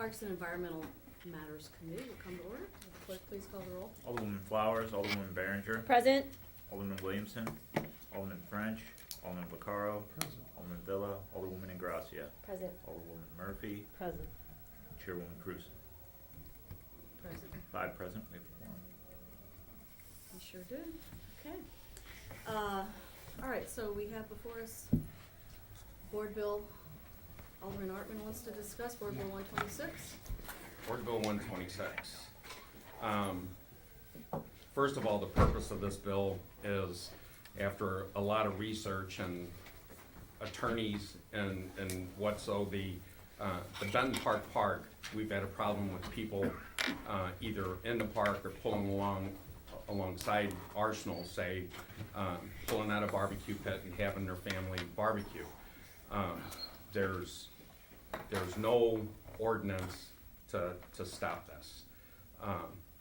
Parks and Environmental Matters Committee will come to order. Will the clerk please call the roll? Alderman Flowers, Alderman Behringer, Present. Alderman Williamson, Alderman French, Alderman Vaccaro, Alderman Villa, Alderwoman Ingracia, Present. Alderwoman Murphy, Present. Chairwoman Cruz. Present. 5 present, we have a quorum. We sure did. Okay. All right, so we have before us Board Bill, Alderman Ortmann wants to discuss Board Bill 126. Board Bill 126. First of all, the purpose of this bill is, after a lot of research and attorneys and the Benton Park, we've had a problem with people either in the park or pulling alongside Arsenal, say, pulling out a barbecue pit and having their family barbecue. There's no ordinance to stop this.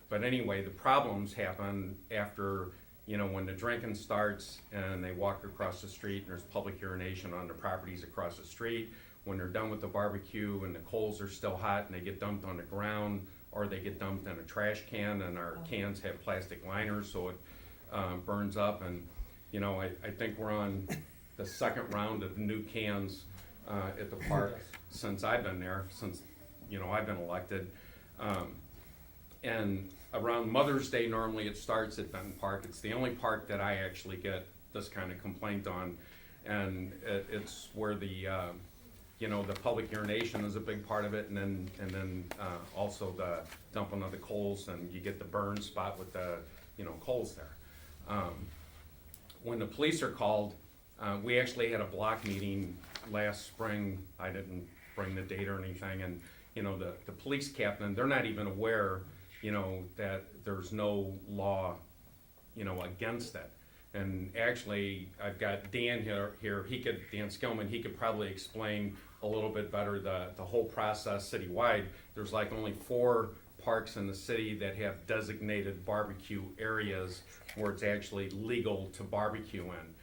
But anyway, the problems happen after, when the drinking starts and they walk across the street and there's public urination on the properties across the street, when they're done with the barbecue and the coals are still hot and they get dumped on the ground, or they get dumped in a trash can, and our cans have plastic liners so it burns up. And I think we're on the second round of new cans at the park since I've been there, since I've been elected. And around Mother's Day, normally it starts at Benton Park. It's the only park that I actually get this kind of complaint on, and it's where the public urination is a big part of it, and then also the dumping of the coals, and you get the burn spot with the coals there. When the police are called, we actually had a block meeting last spring. I didn't bring the date or anything, and the police captain, they're not even aware that there's no law against it. And actually, I've got Dan here. Dan Skillman, he could probably explain a little bit better the whole process citywide. There's like only 4 parks in the city that have designated barbecue areas where it's actually legal to barbecue in.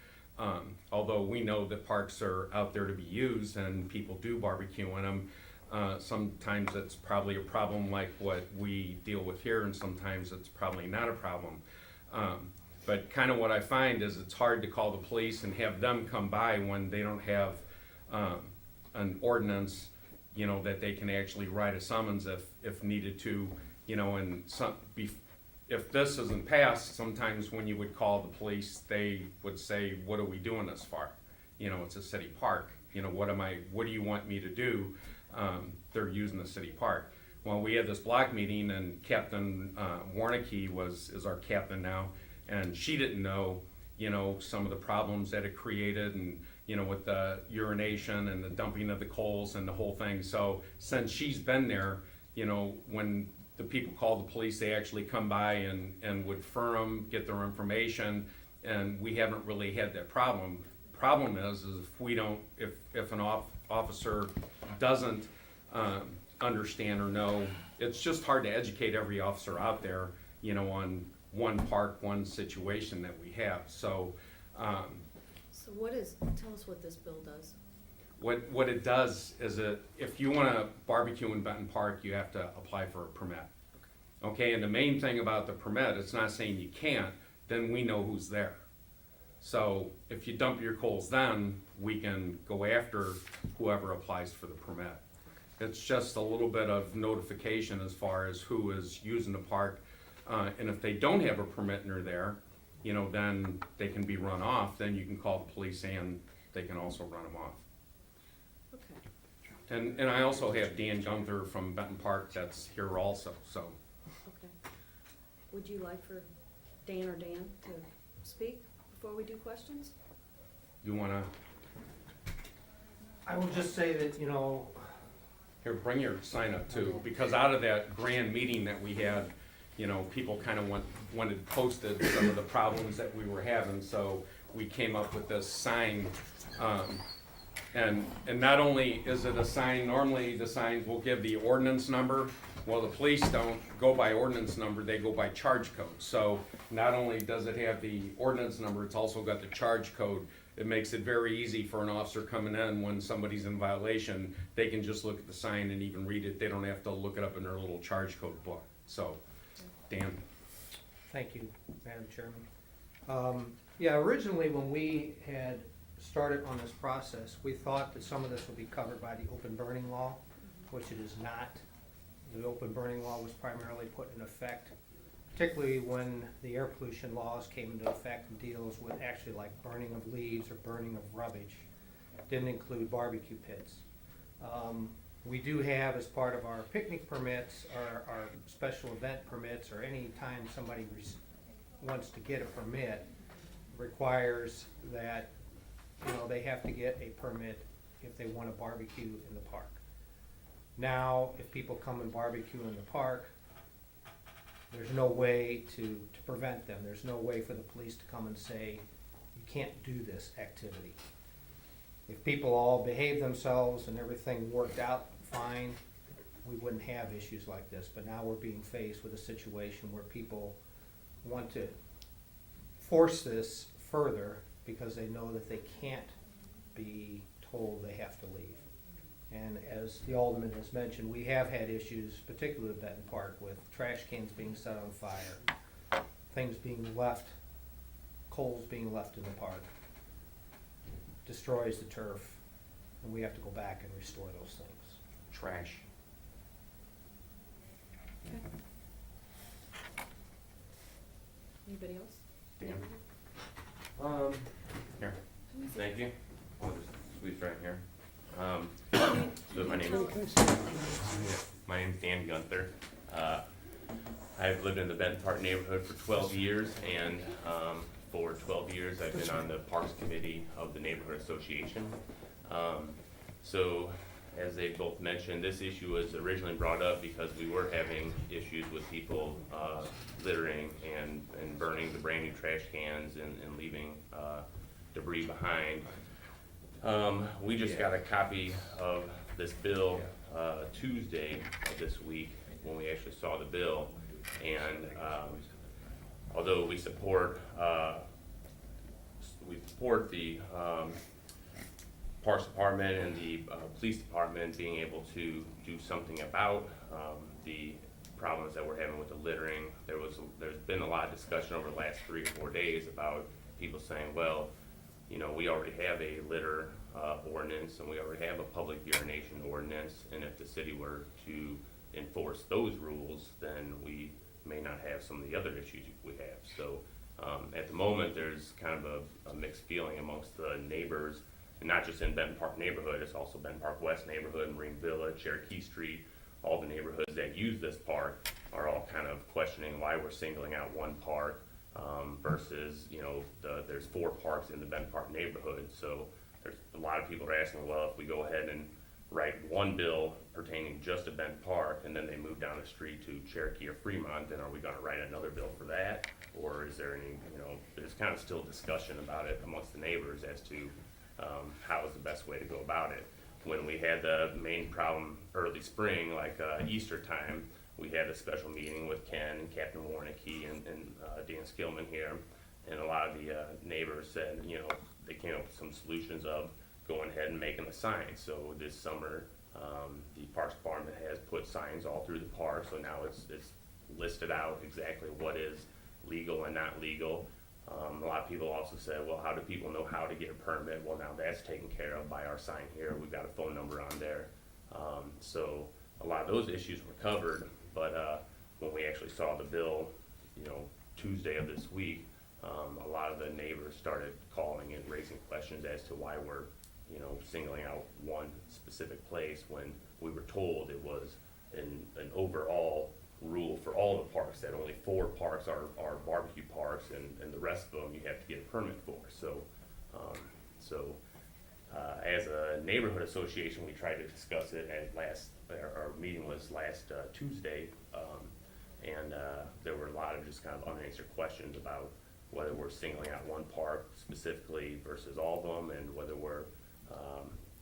Although we know that parks are out there to be used and people do barbecue in them, sometimes it's probably a problem like what we deal with here, and sometimes it's probably not a problem. But kind of what I find is it's hard to call the police and have them come by when they don't have an ordinance, that they can actually write a summons if needed to, and if this isn't passed, sometimes when you would call the police, they would say, what are we doing this for? It's a city park. What do you want me to do? They're using the city park. Well, we had this block meeting, and Captain Warnicki is our captain now, and she didn't know, some of the problems that it created, and with the urination and the dumping of the coals and the whole thing. So since she's been there, when the people call the police, they actually come by and would firm, get their information, and we haven't really had that problem. Problem is if an officer doesn't understand or know, it's just hard to educate every officer out there, on one park, one situation that we have. So Tell us what this bill does. what it does is if you want to barbecue in Benton Park, you have to apply for a permit. Okay, and the main thing about the permit, it's not saying you can't, then we know who's there. So if you dump your coals then, we can go after whoever applies for the permit. It's just a little bit of notification as far as who is using the park. And if they don't have a permit and they're there, then they can be run off. Then you can call the police and they can also run them off. Okay. And I also have Dan Gunther from Benton Park that's here also, so. Okay. Would you like for Dan to speak before we do questions? You wanna, I will just say that, here, bring your sign up too, because out of that grand meeting that we had, people kind of wanted posted some of the problems that we were having, so we came up with this sign. And not only is it a sign, normally the signs will give the ordinance number. Well, the police don't go by ordinance number, they go by charge code. So not only does it have the ordinance number, it's also got the charge code it makes it very easy for an officer coming in when somebody's in violation. They can just look at the sign and even read it. They don't have to look it up in their little charge code book. So, Dan. Thank you, Madam Chairman. Yeah, originally when we had started on this process, we thought that some of this would be covered by the open burning law, which it is not. The open burning law was primarily put in effect, particularly when the air pollution laws came into effect and deals with actually like burning of leaves or burning of rubbish. Didn't include barbecue pits. We do have, as part of our picnic permits, our special event permits, or any time somebody wants to get a permit, requires that, you know, they have to get a permit if they want to barbecue in the park. Now, if people come and barbecue in the park, there's no way to prevent them. There's no way for the police to come and say, you can't do this activity. If people all behave themselves and everything worked out fine, we wouldn't have issues like this. But now we're being faced with a situation where people want to force this further because they know that they can't be told they have to leave. And as the Alderman has mentioned, we have had issues, particularly at Benton Park, with trash cans being set on fire, things being left, coals being left in the park. Destroys the turf, and we have to go back and restore those things. Trash. Okay. Anybody else? Dan. Here, thank you. I'll just squeeze right here. So my name's Dan Gunther. I've lived in the Benton Park neighborhood for 12 years, and for 12 years I've been on the Parks Committee of the Neighborhood Association. So, as they both mentioned, this issue was originally brought up because we were having issues with people littering and burning the brand new trash cans and leaving debris behind. We just got a copy of this bill Tuesday of this week when we actually saw the bill, and although we support the Parks Department and the Police Department being able to do something about the problems that we're having with the littering. There's been a lot of discussion over the last 3 or 4 days about people saying, well, you know, we already have a litter ordinance, and we already have a public urination ordinance, and if the city were to enforce those rules, then we may not have some of the other issues we have. So at the moment, there's kind of a mixed feeling amongst the neighbors, and not just in Benton Park neighborhood, it's also Benton Park West neighborhood, Marine Village, Cherokee Street. All the neighborhoods that use this park are all kind of questioning why we're singling out one park versus, you know, there's 4 parks in the Benton Park neighborhood. So there's a lot of people are asking, well, if we go ahead and write one bill pertaining just to Benton Park, and then they move down the street to Cherokee or Fremont, then are we gonna write another bill for that? Or is there any, you know, there's kind of still discussion about it amongst the neighbors as to how is the best way to go about it. When we had the main problem early spring, like Easter time, we had a special meeting with Ken and Captain Warnicki and Dan Skillman here, and a lot of the neighbors said, you know, they came up with some solutions of going ahead and making the signs. So this summer, the Parks Department has put signs all through the park, so now it's listed out exactly what is legal and not legal. A lot of people also said, well, how do people know how to get a permit? Well, now that's taken care of by our sign here. We've got a phone number on there. So a lot of those issues were covered, but when we actually saw the bill, you know, Tuesday of this week, a lot of the neighbors started calling and raising questions as to why we're, you know, singling out one specific place when we were told it was an overall rule for all the parks, that only 4 parks are barbecue parks, and the rest of them you have to get a permit for. So, as a neighborhood association, we tried to discuss it at our meeting was last Tuesday, and there were a lot of just kind of unanswered questions about whether we're singling out one park specifically versus all of them, and whether we're,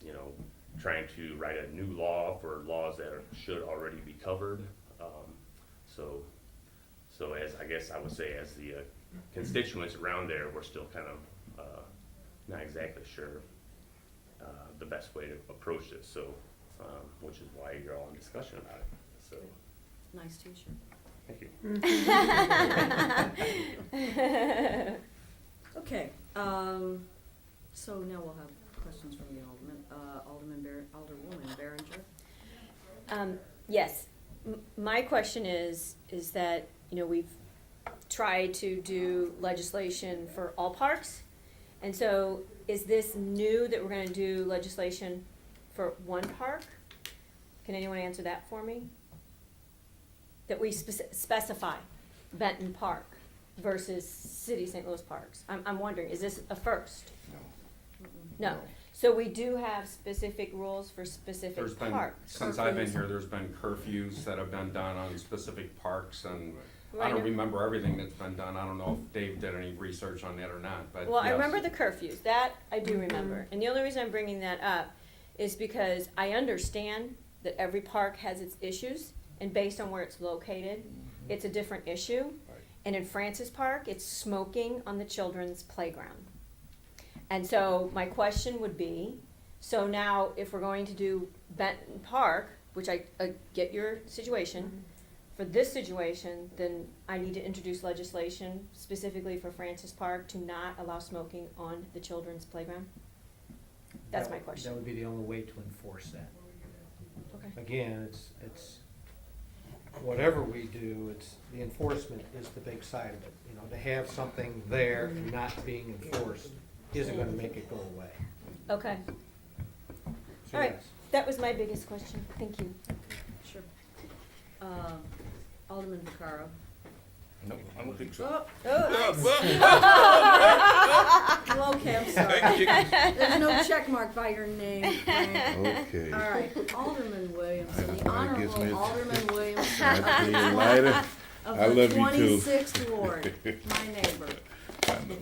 you know, trying to write a new law for laws that should already be covered. So as I guess I would say, as the constituents around there, we're still kind of not exactly sure the best way to approach this, so, which is why you're all in discussion about it, so, Nice t-shirt. thank you. Okay, so now we'll have questions from the Alderwoman Behringer. Yes, my question is that, you know, we've tried to do legislation for all parks, and so is this new that we're gonna do legislation for one park? Can anyone answer that for me? That we specify Benton Park versus City of St. Louis parks? I'm wondering, is this a first? No. So we do have specific rules for There's specific been, parks. since I've been here, there's been curfews that have been done on specific parks, and I Right. don't remember everything that's been done. I don't know if Dave did any research on that or not, but Well, I yes. remember the curfews, that I do remember. And the only reason I'm bringing that up is because I understand that every park has its issues, and based on where it's located, it's a different issue. And in Francis Park, it's smoking on the children's playground. And so my question would be, so now if we're going to do Benton Park, which I get your situation, for this situation, then I need to introduce legislation specifically for Francis Park to not allow smoking on the children's playground? That's my That question. would be the only way to enforce that. Okay. Again, it's, whatever we do, the enforcement is the big side of it. You know, to have something there and not being enforced isn't gonna make it go away. Okay, So All right. yes. that was my biggest question. Thank you. Sure. Alderman Vaccaro. No, I don't think so. Well, okay, I'm sorry. There's no check mark by your name, Frank. Okay. All right, Alderman Williamson, the I guess Honorable maybe- Alderman Williamson Might be lighter. of I the love you too. 26th Ward, my neighbor. I know.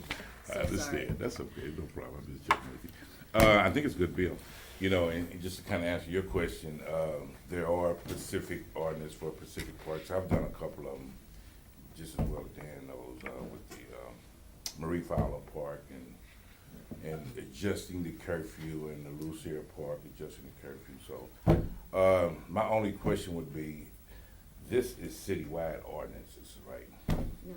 So I understand. sorry. That's okay. No problem. I'm just joking with you. I think it's a good bill. You know, and just to kind of answer your question, there are specific ordinance for specific parks. I've done a couple of them, just as well as Dan knows, with the Marie Fowler Park and adjusting the curfew, and the Lucier Park adjusting the curfew. So, my only question would be, this is citywide ordinances, right? No.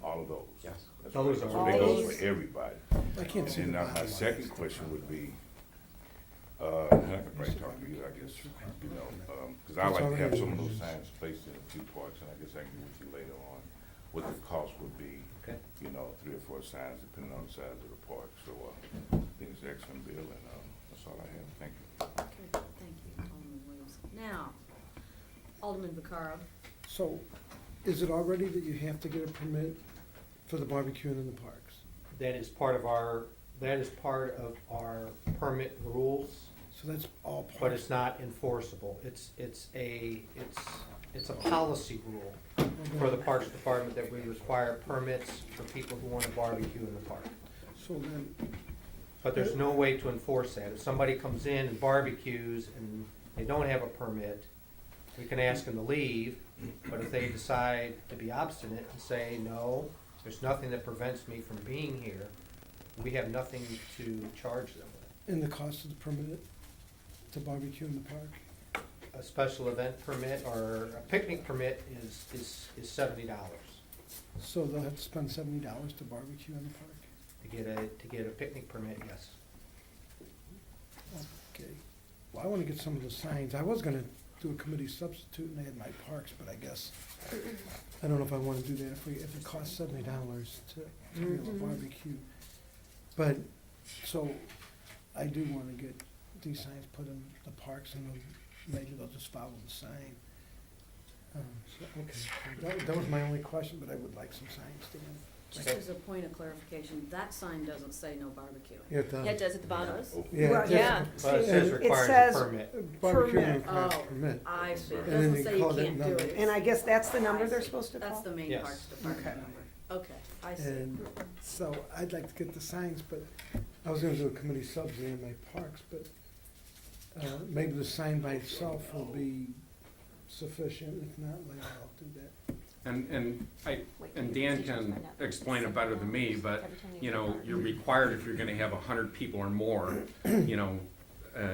All of those? Yes. That's Those right. are- So they go All for everybody. I can't see And the now my bottom second line. question would be, and I could probably talk to you, I guess, you know, cause I like to have some of those signs placed in a few parks, and I guess I can get with you later on what the cost would be, Okay. you know, 3 or 4 signs depending on the size of the park. So, I think it's an excellent bill, and, that's all I have. Thank you. Okay, thank you, Alderman Williamson. Now, Alderman Vaccaro. So, is it already that you have to get a permit for the barbecuing in the parks? That is part of our permit rules, So that's all parks? but it's not enforceable. It's a policy rule for the Parks Department that we require permits for people who want to barbecue in the park. So then, But there's no way to enforce that. If somebody comes in and barbecues and they don't have a permit, we can ask them to leave, but if they decide to be obstinate and say, no, there's nothing that prevents me from being here, we have nothing to charge them with. and the cost of the permit to barbecue in the park? A special event permit or a picnic permit is $70 So they'll have to spend $70 to barbecue in the park? to get a picnic permit, yes. Okay. Well, I wanna get some of the signs. I was gonna do a committee substitute and add my parks, but I guess, I don't know if I wanna do that if it costs $70 to be able to barbecue. But, so, I do wanna get these signs put in the parks, and maybe they'll just follow the sign. Okay, that was my only question, but I would like some signs to them. Just as a point of clarification, that sign doesn't say no barbecuing. Yeah, it does. Yeah, it does at the bottom. Does? Yeah, Well, it does. Yeah. But it says It requires says- a permit. Barbecue Permit. requires Oh, permit. I see. It And then doesn't you say you call that can't do number. it. And I guess that's the number I they're see. supposed to call? That's the main Yes. Parks Department Okay. number. Okay, I see. And so I'd like to get the signs, but I was gonna do a committee subs in my parks, but maybe the sign by itself will be sufficient. If not, later I'll do that. And Wait, and maybe Dan teachers can find out. explain it better than me, but, Every time you go know, park. you're required if you're gonna have 100 people or more, you know,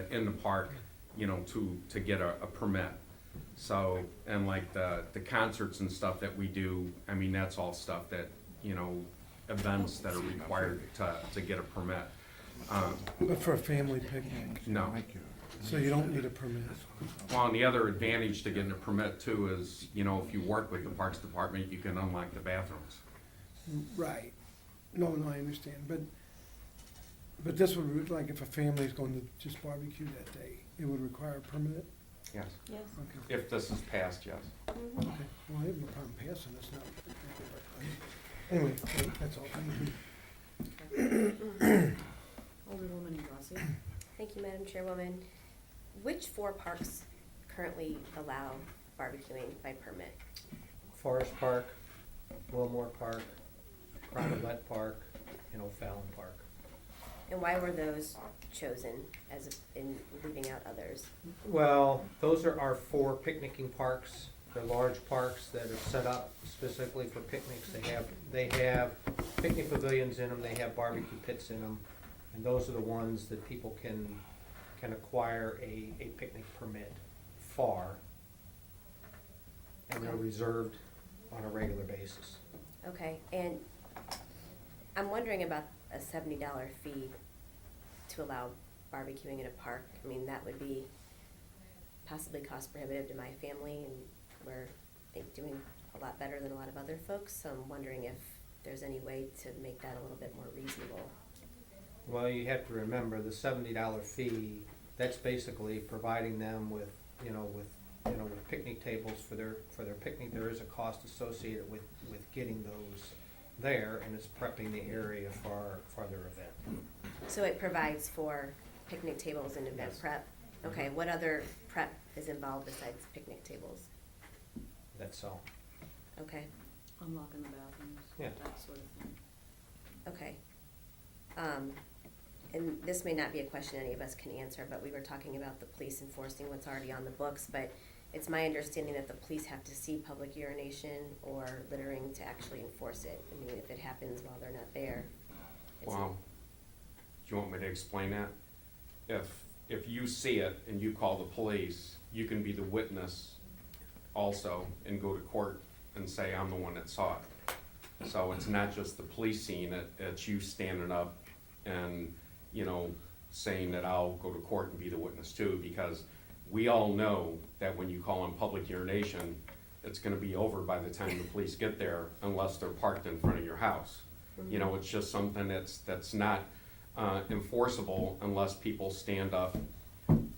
in the park, you know, to get a permit. So, and like the concerts and stuff that we do, I mean, that's all stuff that, you know, events that are required to get a permit. But for a family picnic, No. so you don't need a permit. Well, and the other advantage to getting a permit too is, you know, if you work with the Parks Department, you can unlock the bathrooms. Right. No, I understand, but this would, like, if a family's going to just barbecue that day, it would require a permit? Yes. Yes. Okay, If this is passed, yes. Mhm. okay. Well, I have no problem passing this now. Anyway, that's all. Alderwoman Ingracia. Thank you, Madam Chairwoman. Which 4 parks currently allow barbecuing by permit? Forest Park, Wilmore Park, Rondelet Park, and O'Fallon Park. And why were those chosen in leaving out others? Well, those are our 4 picnicking parks. They're large parks that are set up specifically for picnics. They have picnic pavilions in them, they have barbecue pits in them, and those are the ones that people can acquire a picnic permit for. And they're Okay. reserved on a regular basis. Okay, and I'm wondering about a $70 fee to allow barbecuing in a park. I mean, that would be possibly cost prohibitive to my family, and we're, I think, doing a lot better than a lot of other folks, so I'm wondering if there's any way to make that a little bit more reasonable. Well, you have to remember, the $70 fee, that's basically providing them with picnic tables for their picnic. There is a cost associated with getting those there, and it's prepping the area for their event. So it provides for picnic tables and event Yes. prep? Okay, what other prep is involved besides picnic tables? That's all. Okay, Unlocking the bathrooms, Yeah. that sort of thing. okay. And this may not be a question any of us can answer, but we were talking about the police enforcing what's already on the books, but it's my understanding that the police have to see public urination or littering to actually enforce it. I mean, if it happens while they're not there. it's- Wow. Do you want me to explain that? If you see it and you call the police, you can be the witness also and go to court and say, I'm the one that saw it. So it's not just the police seeing it, it's you standing up and, you know, saying that I'll go to court and be the witness too, because we all know that when you call on public urination, it's gonna be over by the time the police get there unless they're parked in front of your house. You know, it's just something that's not enforceable unless people stand up,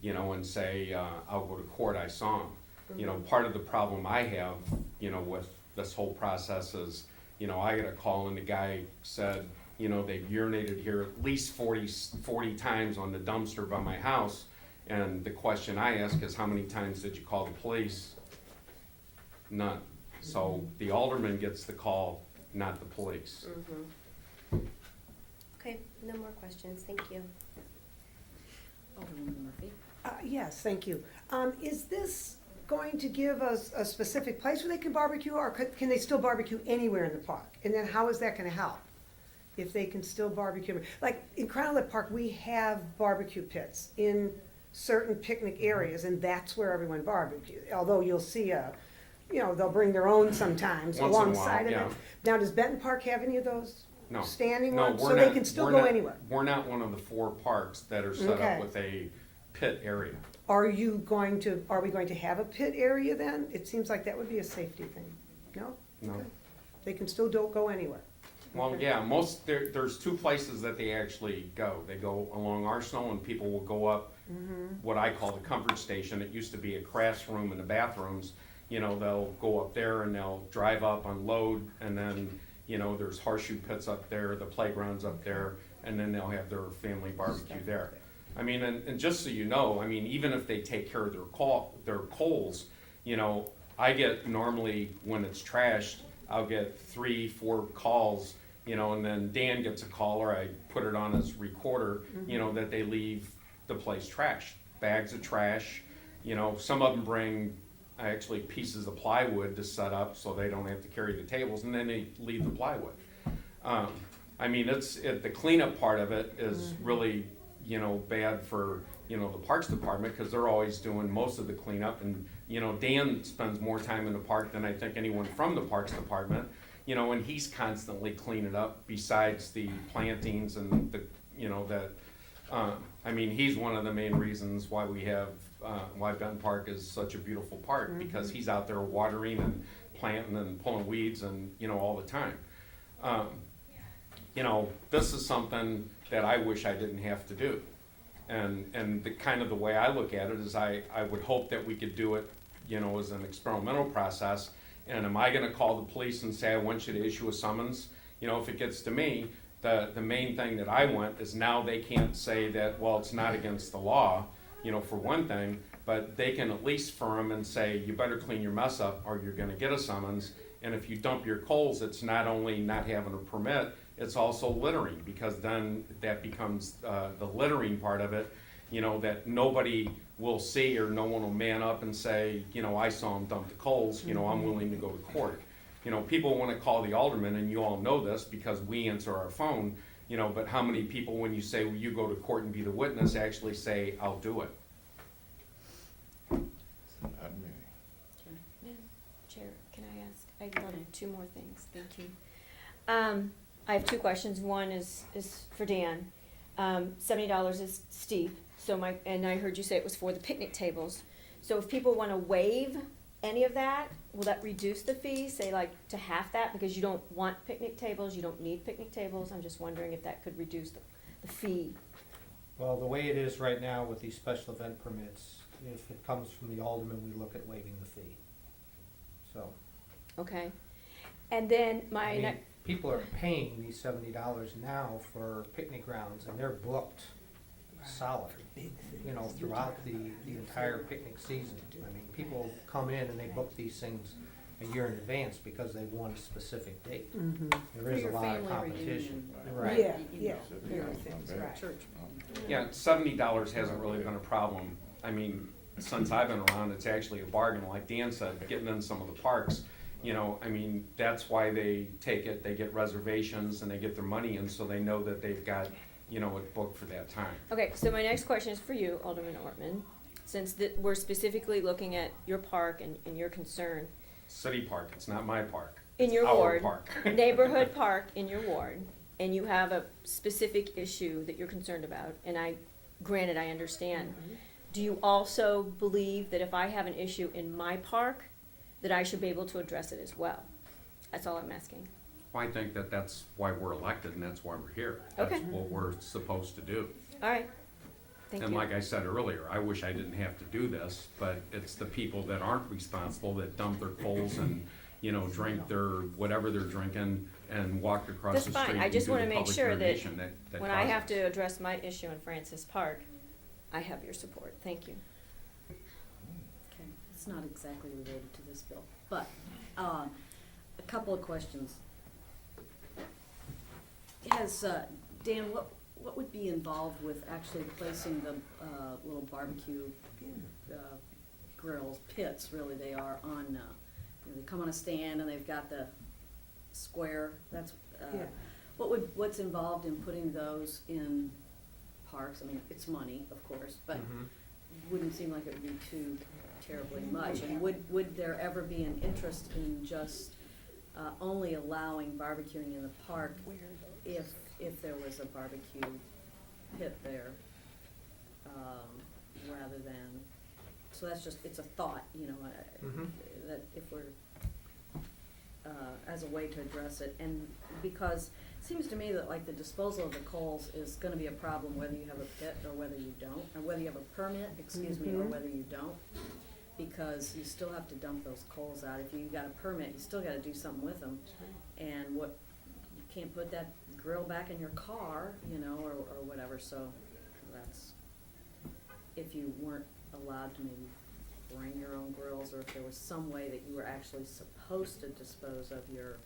you know, and say, I'll go to court, I saw him. You know, part of the problem I have, you know, with this whole process is, you know, I got a call and the guy said, you know, they've urinated here at least 40 times on the dumpster by my house. And the question I ask is, how many times did you call the police? None. So the alderman gets the call, not the police. Okay, no more questions, thank you. Alderwoman Murphy. Yes, thank you. Is this going to give us a specific place where they can barbecue, or can they still barbecue anywhere in the park? And then how is that gonna help? If they can still barbecue, like in Crownlet Park, we have barbecue pits in certain picnic areas, and that's where everyone barbecues. Although you'll see they'll bring their own sometimes Once in a while, alongside of yeah. it. Now, does Benton Park have any of those No. standing No, ones? we're So not- they can still we're go not- anywhere? We're not one of the 4 parks that are set Okay. up with a pit area. Are we going to have a pit area then? It seems like that would be a safety thing. No? No. Okay. They can still don't go anywhere. Well, Okay. yeah, there's 2 places that they actually go. They go along Arsenal and people will go up what I call the comfort station. It used to be a craft room in the bathrooms. You know, they'll go up there and they'll drive up, unload, and then, you know, there's horseshoe pits up there, the playground's up there, and then they'll have their family barbecue there. I mean, and just so you know, I mean, even if they take care of their coals, you know, I get normally, when it's trashed, I'll get 3-4 calls, you know, and then Dan gets a call, or I put it on his recorder, you know, that they leave the place trashed. Bags of trash, you know, some of them bring actually pieces of plywood to set up so they don't have to carry the tables, and then they leave the plywood. I mean, the cleanup part of it is really, bad for, the Parks Department, because they're always doing most of the cleanup, and, Dan spends more time in the park than I think anyone from the Parks Department, and he's constantly cleaning up besides the plantings and I mean, he's one of the main reasons why we have, why Benton Park is such a beautiful park, because he's out there watering and planting and pulling weeds and, all the time. This is something that I wish I didn't have to do. And the kind of the way I look at it is I would hope that we could do it, as an experimental process. And am I gonna call the police and say, I want you to issue a summons? If it gets to me, the main thing that I want is now they can't say that, well, it's not against the law, for one thing, but they can at least firm and say, you better clean your mess up or you're gonna get a summons. And if you dump your coals, it's not only not having a permit, it's also littering, because then that becomes the littering part of it, that nobody will see, or no one will man up and say, I saw him dump the coals, I'm willing to go to court. People want to call the alderman, and you all know this because we answer our phone, but how many people, when you say, will you go to court and be the witness, actually say, I'll do it? Not many. Madam Chair, can I ask? I have 2 more things, thank you. I have 2 questions. One is for Dan. $70 is steep, and I heard you say it was for the picnic tables. So if people wanna waive any of that, will that reduce the fee, say like to half that, because you don't want picnic tables, you don't need picnic tables? I'm just wondering if that could reduce the fee. Well, the way it is right now with these special event permits, if it comes from the alderman, we look at waiving the fee. So, Okay. And then I mean, people are paying these $70 now for picnic grounds, and they're booked solid, throughout the entire picnic season. I mean, people come in and they book these things a year in advance because they want a specific date. There is a lot of competition. Right. Yeah, Yeah, everything's not bad. right. Church. Yeah, $70 hasn't really been a problem. I mean, since I've been around, it's actually a bargain, like Dan said, getting in some of the parks. I mean, that's why they take it, they get reservations and they get their money in, so they know that they've got, it booked for that time. Okay, so my next question is for you, Alderman Ortmann, since we're specifically looking at your park and your concern. City park, it's not my park. In your It's our ward, park. neighborhood park in your ward, and you have a specific issue that you're concerned about, and I understand. Do you also believe that if I have an issue in my park, that I should be able to address it as well? That's all I'm asking. I think that that's why we're elected and that's why we're here. Okay. That's what we're supposed to do. All right, thank And you. like I said earlier, I wish I didn't have to do this, but it's the people that aren't responsible that dump their coals and, drink their, whatever they're drinking and walk across That's the fine. street I and just do wanna the make public sure that urination that When I causes have to it. address my issue in Francis Park, I have your support. Thank you. Okay, it's not exactly related to this bill, but, a couple of questions. Dan, what would be involved with actually placing the, little barbecue, grills, pits, really, they are on, they come on a stand and they've got the square, that's, Yeah. what's involved in putting those in parks? I mean, it's money, of course, but wouldn't seem like it would be too terribly much. And would there ever be an interest in just only allowing barbecuing in the park if there was a barbecue pit there, rather than, so that's just, it's a thought, that if we're, as a way to address it. And because it seems to me that like the disposal of the coals is gonna be a problem whether you have a pit or whether you don't, or whether you have a permit, or whether you don't. Because you still have to dump those coals out. If you got a permit, you still gotta do something with them. And you can't put that grill back in your car, or whatever, so that's, if you weren't allowed to maybe bring your own grills, or if there was some way that you were actually supposed to dispose of your,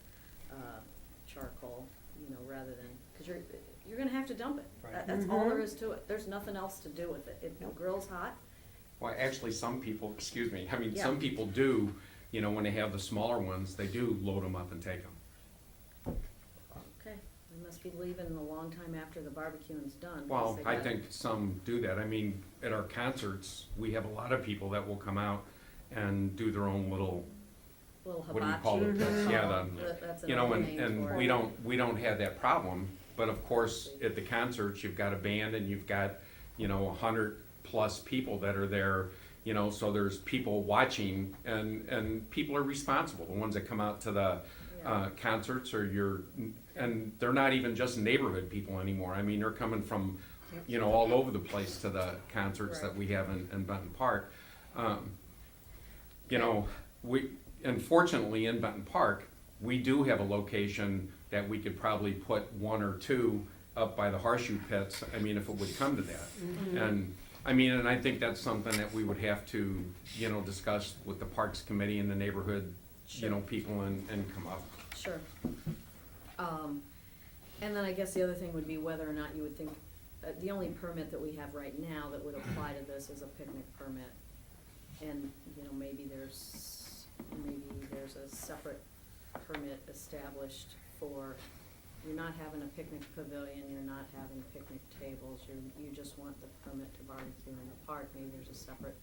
charcoal, rather than, cause you're gonna have to dump it. Right. That's all there is to it. There's nothing else to do with it. If the grill's hot, Well, actually, some people, excuse me, I mean, Yeah. some people do, you know, when they have the smaller ones, they do load them up and take them. Okay, we must be leaving a long time after the barbecuing's done. Well, because they I got- think some do that. I mean, at our concerts, we have a lot of people that will come out and do their own little, Little what do you call hibachi. it? that's Yeah, all. the- That's you know, another name and for we it. don't have that problem. But of course, at the concerts, you've got a band and you've got, you know, 100+ people that are there, you know, so there's people watching and people are responsible. The ones that come out to the Yeah. concerts and they're not even just neighborhood people anymore. I mean, they're coming from, you know, all over the place to the concerts that Right. we have in Benton Park. You know, unfortunately in Benton Park, we do have a location that we could probably put 1 or 2 up by the horseshoe pits, I mean, if it would come to that. And, I mean, and I think that's something that we would have to, you know, discuss with the Parks Committee and the neighborhood, you know, people and come up. Sure. And then I guess the other thing would be whether or not you would think, the only permit that we have right now that would apply to this is a picnic permit. And, you know, maybe there's a separate permit established for, you're not having a picnic pavilion, you're not having picnic tables, you just want the permit to barbecue in the park. Maybe there's a separate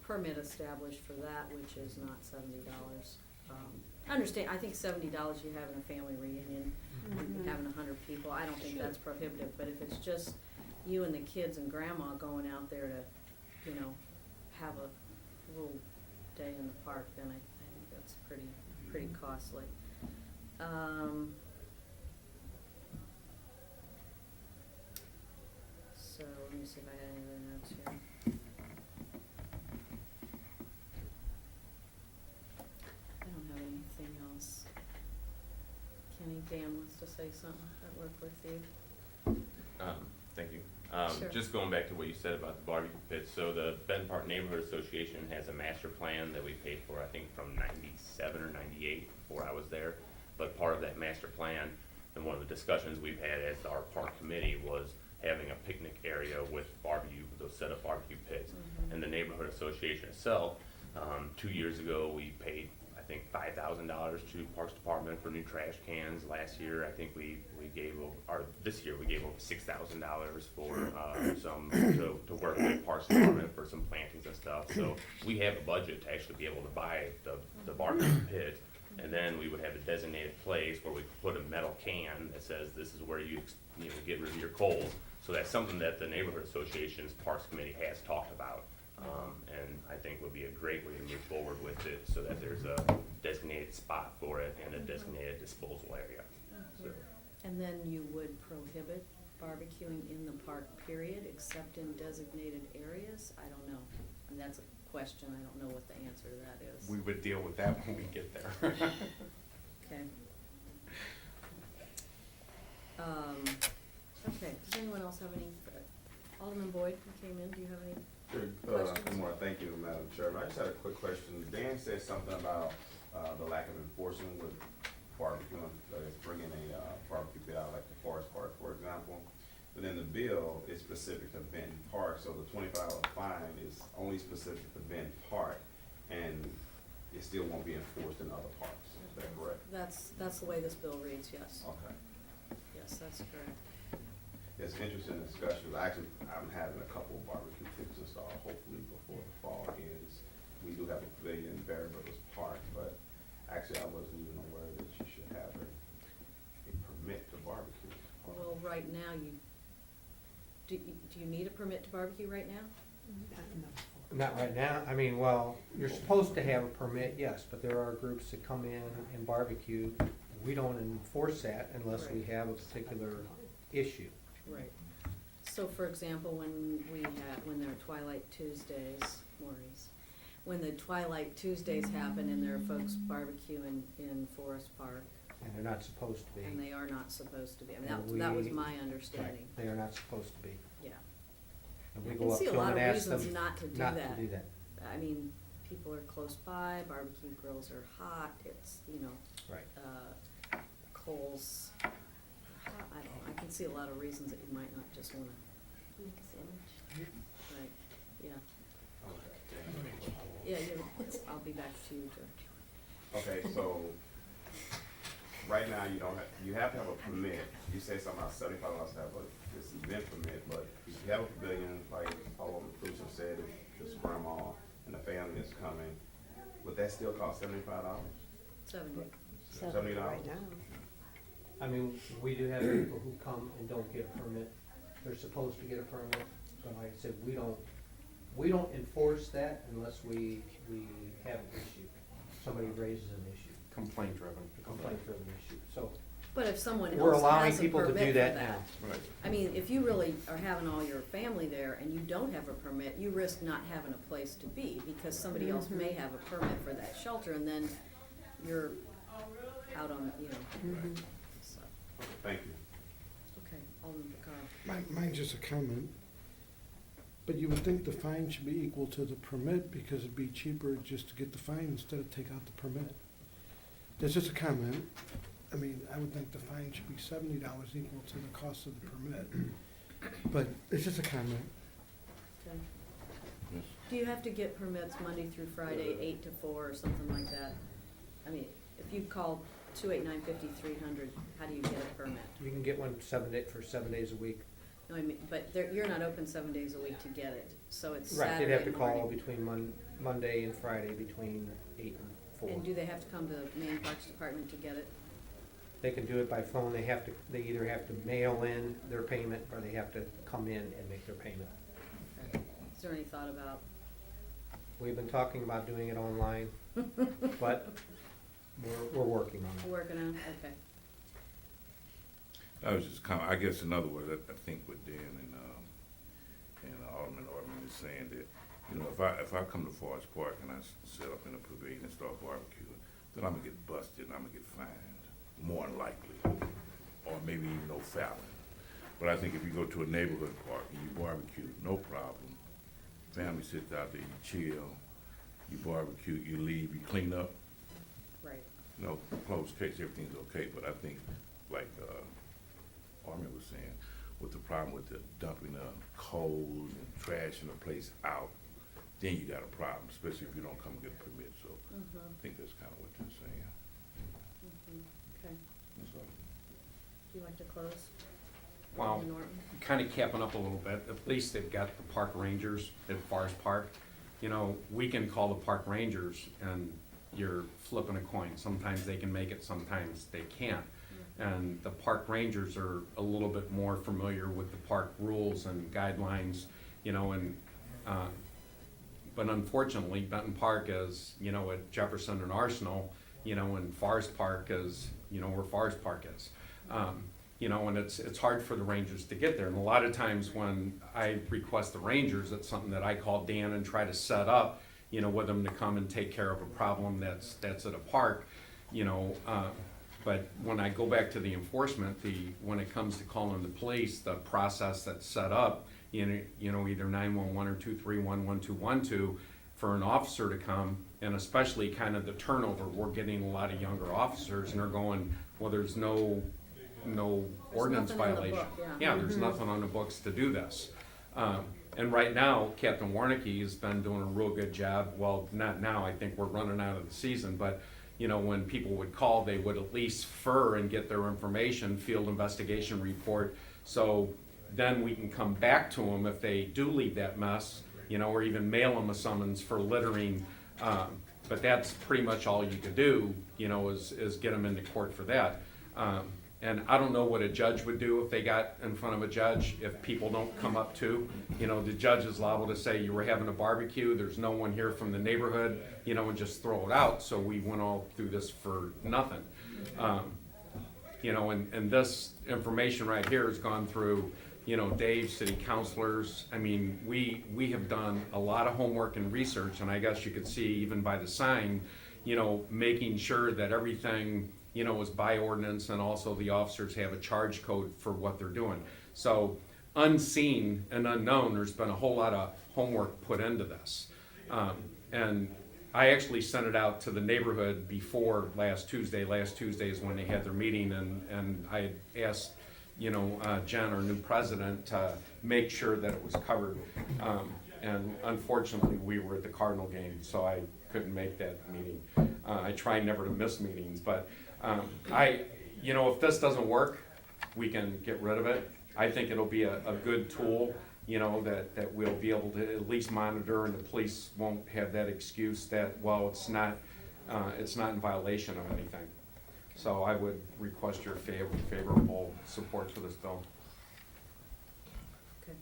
permit established for that, which is not $70. I understand, I think $70, you're having a family reunion, you're having 100 people, I don't think that's prohibitive, but if it's just you and the kids and grandma going out there to, you know, have a little day in the park, then I think that's pretty costly. So, let me see if I had any other notes here. I don't have anything else. Kenny, Dan wants to say something that worked with you? Thank you. Sure. Just going back to what you said about the barbecue pits, so the Benton Park Neighborhood Association has a master plan that we paid for, I think from 97 or 98 before I was there. But part of that master plan, and one of the discussions we've had as our park committee was having a picnic area with barbecue, those set up barbecue pits. And the neighborhood association itself, 2 years ago, we paid, I think, $5,000 to Parks Department for new trash cans. Last year, I think we gave, this year we gave over $6,000 for some, to work with Parks Department for some plantings and stuff. So we have a budget to actually be able to buy the barbecue pit. And then we would have a designated place where we could put a metal can that says this is where you get rid of your coals. So that's something that the Neighborhood Association's Parks Committee has talked about. And I think would be a great way to move forward with it so that there's a designated spot for it and a designated disposal area. So, And then you would prohibit barbecuing in the park, period, except in designated areas? I don't know. And that's a question, I don't know what the answer to that is. We would deal with that when we get there. Okay. Okay, does anyone else have any, Alderman Boyd, you came in, do you have any? Good morning, thank you, Madam Chairman. I just had a quick question. Dan said something about the lack of enforcement with barbecue, bringing a barbecue pit out like the Forest Park, for example. But in the bill, it's specific to Benton Park, so the $25 fine is only specific to Benton Park, and it still won't be enforced in other parks. Is that correct? That's the way this bill reads, yes. Okay. Yes, that's correct. It's interesting discussion. Actually, I'm having a couple of barbecue pits installed, hopefully before the fall ends. We do have a pavilion in Barry Brothers Park, but actually I wasn't even aware that you should have a permit to barbecue. Well, right now, do you need a permit to barbecue right now? Not right now, I mean, well, you're supposed to have a permit, yes, but there are groups that come in and barbecue. We don't enforce that unless we have a particular issue. Right. So for example, when there are Twilight Tuesdays, Maurice, when the Twilight Tuesdays happen and there are folks barbecuing in Forest Park, And they're not supposed to be. and they are not supposed to be, I mean, And that was we- my understanding, Right, they are not supposed to be. yeah. And we I go can up see to a them lot and of ask them reasons not to do not that. to do that. I mean, people are close by, barbecue grills are hot, it's, Right. coals are hot, I don't know, I can see a lot of reasons that you might not just wanna Make a sandwich. Right, yeah. Yeah, I'll be back to you, Joe. Okay, so, right now, you have to have a permit. You say something about $75 to have this event permit, but if you have a pavilion, like Alderman Cruiser said, if this grandma and the family is coming, would that still cost $75? 70. $70? Right now. I mean, we do have people who come and don't get a permit. They're supposed to get a permit, but like I said, we don't enforce that unless we have an issue. Somebody raises an issue, Complaint driven. a complaint-driven issue, so. But if someone We're else allowing has a people to permit do for that that, now. Right. I mean, if you really are having all your family there and you don't have a permit, you risk not having a place to be because somebody else may have a permit for that shelter and then you're out on, so, Thank you. okay, Alderman Vaccaro. Mine's just a comment. But you would think the fine should be equal to the permit because it'd be cheaper just to get the fine instead of take out the permit. That's just a comment. I mean, I would think the fine should be $70 equal to the cost of the permit. But it's just a comment. Okay. Yes. Do you have to get permits Monday through Friday, 8 to 4 or something like that? I mean, if you call 289-5300, how do you get a permit? You can get one for 7 days a week. No, I mean, but you're not open 7 days a week to get it, so it's Right, Saturday they'd have to morning. call between Monday and Friday between 8 and 4. And do they have to come to Main Parks Department to get it? They can do it by phone, they either have to mail in their payment or they have to come in and make their payment. Okay. Is there any thought about, We've been talking about doing it online, but we're working on it. working on, okay. I was just I guess in other words, I think what Dan and Alderman Ortmann is saying that, if I come to Forest Park and I set up in a pavilion and start barbecuing, then I'm gonna get busted and I'm gonna get fined, more than likely, or maybe even no fouling. But I think if you go to a neighborhood park and you barbecue, no problem. Family sits out there, you chill, you barbecue, you leave, you clean up, Right. closed case, everything's okay. But I think, like Armin was saying, with the problem with the dumping of coals and trash in the place out, then you got a problem, especially if you don't come and get a permit. So Mm-hmm, I think that's kind of what you're saying. okay. So, Do you like to close? Well, Alderman Norton? kind of capping up a little bit, at least they've got the park rangers at Forest Park. We can call the park rangers and you're flipping a coin. Sometimes they can make it, sometimes they can't. And the park rangers are a little bit more familiar with the park rules and guidelines, but unfortunately, Benton Park is, at Jefferson and Arsenal, and Forest Park is, where Forest Park is. And it's hard for the rangers to get there. And a lot of times when I request the rangers, it's something that I call Dan and try to set up, with them to come and take care of a problem that's at a park, but when I go back to the enforcement, when it comes to calling the police, the process that's set up, either 911 or 231-1212 for an officer to come, and especially kind of the turnover, we're getting a lot of younger officers and they're going, well, there's no ordinance nothing in the violation. book, yeah. Yeah, there's nothing on the books to do this. And right now, Captain Warnicki has been doing a real good job. Well, not now, I think we're running out of the season, but when people would call, they would at least FIR and get their information, field investigation report. So then we can come back to them if they do leave that mess, or even mail them a summons for littering. But that's pretty much all you could do, is get them into court for that. And I don't know what a judge would do if they got in front of a judge, if people don't come up to. The judge is liable to say, you were having a barbecue, there's no one here from the neighborhood, and just throw it out. So we went all through this for nothing. And this information right here has gone through, Dave, city councilors. I mean, we have done a lot of homework and research, and I guess you could see even by the sign, making sure that everything, is by ordinance, and also the officers have a charge code for what they're doing. So unseen and unknown, there's been a whole lot of homework put into this. And I actually sent it out to the neighborhood before last Tuesday. Last Tuesday is when they had their meeting, and I had asked, Jen, our new president, to make sure that it was covered. and unfortunately, we were at the Cardinal game, so I couldn't make that meeting. I try never to miss meetings, but if this doesn't work, we can get rid of it. I think it'll be a good tool, that we'll be able to at least monitor, and the police won't have that excuse that, well, it's not in violation of anything. So I would request your favorable support for this bill. Okay.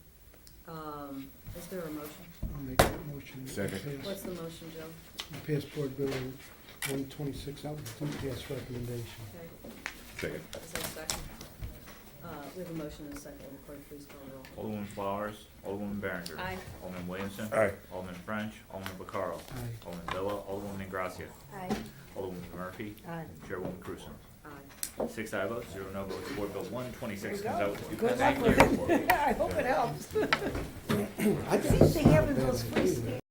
Is there a motion? I'll make that motion. Second. What's the motion, Joe? Pass board bill 126 out with DPS recommendation. Okay, Second. is there a second? We have a motion and a second. Will the clerk please call the roll? Alderwoman Flowers, Alderwoman Behringer. Aye. Alderman Williamson. Aye. Alderman French, Alderman Vaccaro. Aye. Alderman Villa, Alderwoman Gracia. Aye. Alderwoman Murphy. Aye. Chairwoman Cruzen. Aye. 6 ayes, 0 no votes. Board Bill 126 There comes you out to Good pass. luck with it. I hope it helps. I think See, it's they not a having bad those free idea. snacks.